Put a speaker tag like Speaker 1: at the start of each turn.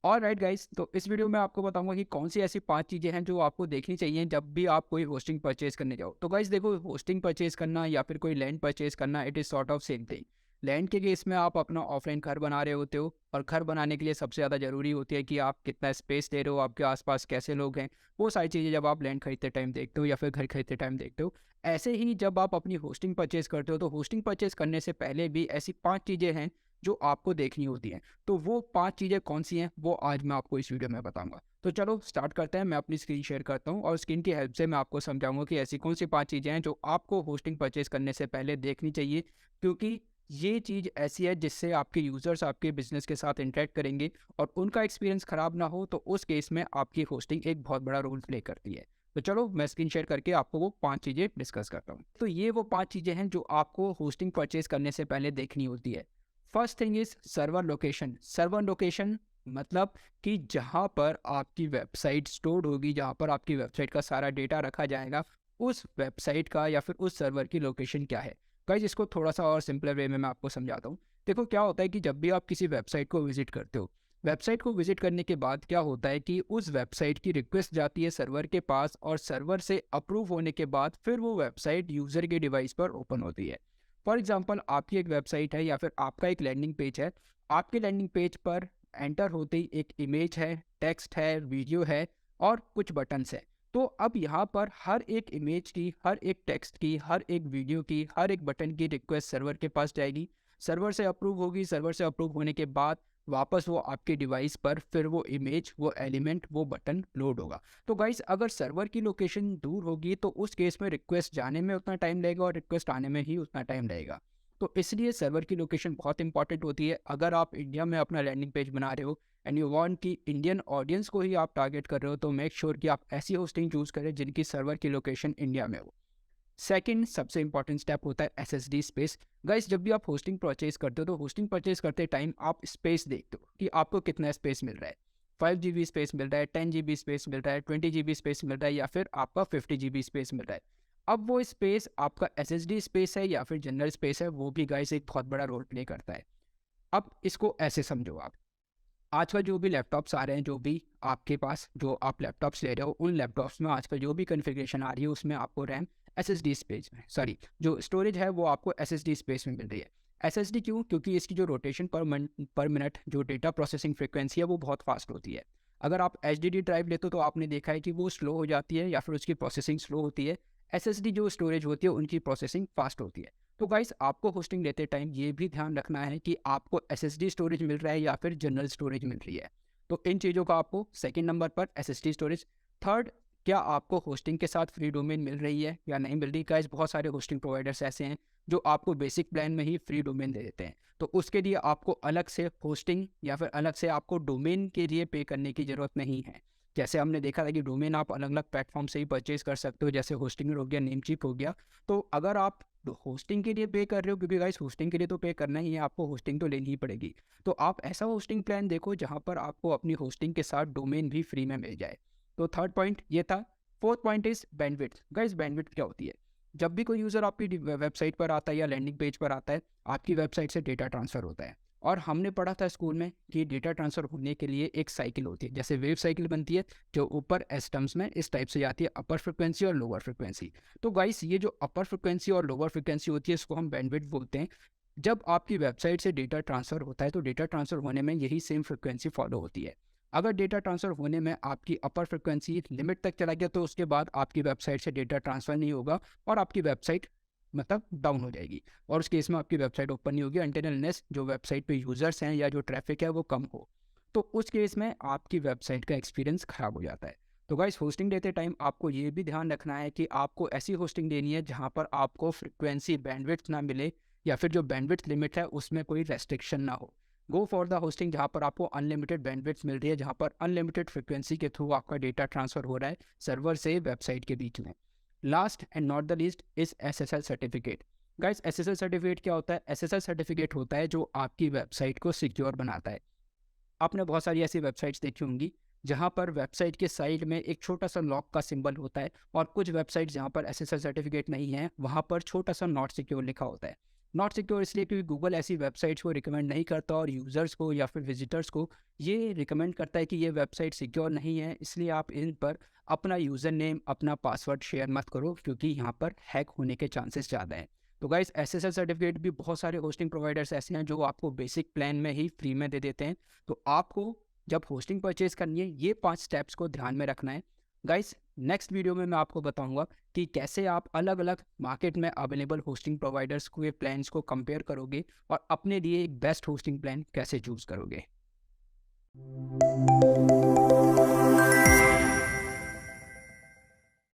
Speaker 1: Alright guys, तो इस video में आपको बताऊंगा कि कौन सी ऐसी 5 चीज़ें हैं जो आपको देखनी चाहिए जब भी आप कोई होस्टिंग परचेज़ करने जाओ। तो गाइस देखो, होस्टिंग परचेज़ करना या फिर कोई लैंड परचेज़ करना, it is sort of same thing. Land के केस में आप अपना ऑफलाइन घर बना रहे होते हो, और घर बनाने के लिए सबसे ज़्यादा ज़रूरी होती है कि आप कितना स्पेस ले रहे हो, आपके आसपास कैसे लोग हैं। वो सारी चीज़ें जब आप लैंड खरीदते टाइम देखते हो या फिर घर खरीदते टाइम देखते हो। ऐसे ही जब आप अपनी होस्टिंग परचेज़ करते हो, तो होस्टिंग परचेज़ करने से पहले भी ऐसी 5 चीज़ें हैं जो आपको देखनी होती हैं। तो वो 5 चीज़ें कौन-सी हैं, वो आज मैं आपको इस वीडियो में बताऊँगा। तो चलो स्टार्ट करते हैं। मैं अपनी स्क्रीन शेयर करता हूँ और स्क्रीन की हेल्प से मैं आपको समझाऊँगा कि ऐसी कौन-सी 5 चीज़ें हैं जो आपको होस्टिंग परचेज़ करने से पहले देखनी चाहिए। क्योंकि ये चीज़ ऐसी है जिससे आपके यूज़र्स आपके बिज़नेस के साथ इंटरैक्ट करेंगे, और उनका एक्सपीरियंस ख़राब ना हो, तो उस केस में आपकी होस्टिंग एक बहुत बड़ा रोल प्ले करती है। तो चलो मैं स्क्रीन शेयर करके आपको वो 5 चीज़ें डिस्कस करता हूँ। तो ये वो 5 चीज़ें हैं जो आपको होस्टिंग परचेज़ करने से पहले देखनी होती है। First thing is server location. Server location मतलब कि जहाँ पर आपकी वेबसाइट स्टोर्ड होगी, जहाँ पर आपकी वेबसाइट का सारा डेटा रखा जाएगा, उस वेबसाइट का या फिर उस सर्वर की लोकेशन क्या है। गाइस, इसको थोड़ा सा और सिंपलर वे में मैं आपको समझाता हूँ। देखो, क्या होता है कि जब भी आप किसी वेबसाइट को विजिट करते हो, वेबसाइट को विजिट करने के बाद क्या होता है कि उस वेबसाइट की रिक्वेस्ट जाती है सर्वर के पास, और सर्वर से अप्रूव होने के बाद फिर वो वेबसाइट यूज़र के डिवाइस पर ओपन होती है। फॉर एग्जाम्पल, आपकी एक वेबसाइट है या फिर आपका एक लैंडिंग पेज है। आपके लैंडिंग पेज पर एंटर होते ही एक इमेज है, टेक्स्ट है, वीडियो है और कुछ बटन्स है। तो अब यहाँ पर हर एक इमेज की, हर एक टेक्स्ट की, हर एक वीडियो की, हर एक बटन की रिक्वेस्ट सर्वर के पास जाएगी। सर्वर से अप्रूव होगी। सर्वर से अप्रूव होने के बाद वापस वो आपके डिवाइस पर फिर वो इमेज, वो एलिमेंट, वो बटन लोड होगा। तो गाइस, अगर सर्वर की लोकेशन दूर होगी तो उस केस में रिक्वेस्ट जाने में उतना टाइम लगेगा और रिक्वेस्ट आने में ही उतना टाइम लगेगा। तो इसलिए सर्वर की लोकेशन बहुत इंपॉर्टेंट होती है। अगर आप इंडिया में अपना लैंडिंग पेज बना रहे हो एंड यू वांट कि इंडियन ऑडियंस को ही आप टारगेट कर रहे हो, तो मेक श्योर कि आप ऐसी होस्टिंग चूज करें जिनकी सर्वर की लोकेशन इंडिया में हो। सेकंड सबसे इंपॉर्टेंट स्टेप होता है एसएसडी स्पेस। गाइस, जब भी आप होस्टिंग परचेज करते हो, तो होस्टिंग परचेज करते टाइम आप स्पेस देखते हो कि आपको कितना स्पेस मिल रहा है। 5 GB स्पेस मिल रहा है, 10 GB स्पेस मिल रहा है, 20 GB स्पेस मिल रहा है, या फिर आपका 50 GB स्पेस मिल रहा है। अब वो स्पेस आपका एसएसडी स्पेस है या फिर जनरल स्पेस है, वो भी गाइस एक बहुत बड़ा रोल प्ले करता है। अब इसको ऐसे समझो आप। आजकल जो भी लैपटॉप्स आ रहे हैं, जो भी आपके पास जो आप लैपटॉप्स ले रहे हो, उन लैपटॉप्स में आजकल जो भी कॉन्फ़िगरेशन आ रही है, उसमें आपको रैम एसएसडी स्पेस में, सॉरी, जो स्टोरेज है वो आपको एसएसडी स्पेस में मिल रही है। एसएसडी क्यों? क्योंकि इसकी जो रोटेशन पर मिनट जो डेटा प्रोसेसिंग फ्रीक्वेंसी है वो बहुत फास्ट होती है। अगर आप एचडीडी ड्राइव लेते हो तो आपने देखा है कि वो स्लो हो जाती है या फिर उसकी प्रोसेसिंग स्लो होती है। एसएसडी जो स्टोरेज होती है उनकी प्रोसेसिंग फास्ट होती है। तो गाइस, आपको होस्टिंग लेते टाइम ये भी ध्यान रखना है कि आपको एसएसडी स्टोरेज मिल रहा है या फिर जनरल स्टोरेज मिल रही है। तो इन चीज़ों का आपको सेकंड नंबर पर एसएसडी स्टोरेज। थर्ड, क्या आपको होस्टिंग के साथ फ्री डोमेन मिल रही है या नहीं मिल रही। गाइस, बहुत सारे होस्टिंग प्रोवाइडर्स ऐसे हैं जो आपको बेसिक प्लान में ही फ्री डोमेन दे देते हैं। तो उसके लिए आपको अलग से होस्टिंग या फिर अलग से आपको डोमेन के लिए पे करने की ज़रूरत नहीं है। जैसे हमने देखा था कि डोमेन आप अलग अलग प्लेटफॉर्म से ही परचेज कर सकते हो, जैसे होस्टिंग हो गया, नेमचीप हो गया। तो अगर आप होस्टिंग के लिए पे कर रहे हो, क्योंकि गाइस होस्टिंग के लिए तो पे करना ही है, आपको होस्टिंग तो लेनी ही पड़ेगी। तो आप ऐसा होस्टिंग प्लान देखो जहाँ पर आपको अपनी होस्टिंग के साथ डोमेन भी फ्री में मिल जाए। तो थर्ड पॉइंट ये था। Fourth point is bandwidth. Guys, bandwidth क्या होती है? जब भी कोई यूज़र आपकी वेबसाइट पर आता है या लैंडिंग पेज पर आता है, आपकी वेबसाइट से डेटा ट्रांसफ़र होता है। और हमने पढ़ा था स्कूल में कि डेटा ट्रांसफ़र होने के लिए एक साइकिल होती है, जैसे वेव साइकिल बनती है, जो ऊपर एस टर्म्स में इस टाइप से जाती है, अपर फ्रिक्वेंसी और लोअर फ्रिक्वेंसी। तो गाइस, ये जो अपर फ्रिक्वेंसी और लोअर फ्रिक्वेंसी होती है, इसको हम बैंडविड्थ बोलते हैं। जब आपकी वेबसाइट से डेटा ट्रांसफ़र होता है, तो डेटा ट्रांसफ़र होने में यही सेम फ्रिक्वेंसी फॉलो होती है। अगर डेटा ट्रांसफ़र होने में आपकी अपर फ्रिक्वेंसी लिमिट तक चला गया, तो उसके बाद आपकी वेबसाइट से डेटा ट्रांसफ़र नहीं होगा और आपकी वेबसाइट मतलब डाउन हो जाएगी। और उस केस में आपकी वेबसाइट ओपन नहीं होगी अनटिल अनलेस जो वेबसाइट पे यूज़र्स हैं या जो ट्रैफिक है वो कम हो। तो उस केस में आपकी वेबसाइट का एक्सपीरियंस ख़राब हो जाता है। तो गाइस, होस्टिंग देते टाइम आपको ये भी ध्यान रखना है कि आपको ऐसी होस्टिंग देनी है जहाँ पर आपको फ्रिक्वेंसी बैंडविड्थ ना मिले, या फिर जो बैंडविड्थ लिमिट है उसमें कोई रेस्ट्रिक्शन ना हो। गो फॉर द होस्टिंग जहाँ पर आपको अनलिमिटेड बैंडविड्थ मिल रही है, जहाँ पर अनलिमिटेड फ्रिक्वेंसी के थ्रू आपका डेटा ट्रांसफ़र हो रहा है सर्वर से वेबसाइट के बीच में। Last and not the least is SSL certificate. Guys, SSL certificate क्या होता है? एसएसएल सर्टिफिकेट होता है जो आपकी वेबसाइट को सिक्योर बनाता है। आपने बहुत सारी ऐसी वेबसाइट्स देखी होंगी जहाँ पर वेबसाइट के साइड में एक छोटा सा लॉक का सिंबल होता है, और कुछ वेबसाइट जहाँ पर एसएसएल सर्टिफिकेट नहीं है, वहाँ पर छोटा सा नॉट सिक्योर लिखा होता है। नॉट सिक्योर इसलिए क्योंकि गूगल ऐसी वेबसाइट्स को रिकमेंड नहीं करता और यूज़र्स को या फिर विजिटर्स को ये रिकमेंड करता है कि ये वेबसाइट सिक्योर नहीं है, इसलिए आप इन पर अपना यूज़र नेम, अपना पासवर्ड शेयर मत करो क्योंकि यहाँ पर हैक होने के चांसेस ज़्यादा हैं। तो गाइस एसएसएल सर्टिफिकेट भी बहुत सारे होस्टिंग प्रोवाइडर्स ऐसे हैं जो आपको बेसिक प्लान में ही फ्री में दे देते हैं। तो आपको जब होस्टिंग परचेज करनी है ये 5 स्टेप्स को ध्यान में रखना है। गाइस नेक्स्ट वीडियो में मैं आपको बताऊंगा कि कैसे आप अलग अलग मार्केट में अवेलेबल होस्टिंग प्रोवाइडर्स के प्लान्स को कंपेयर करोगे और अपने लिए एक बेस्ट होस्टिंग प्लान कैसे चूज़ करोगे।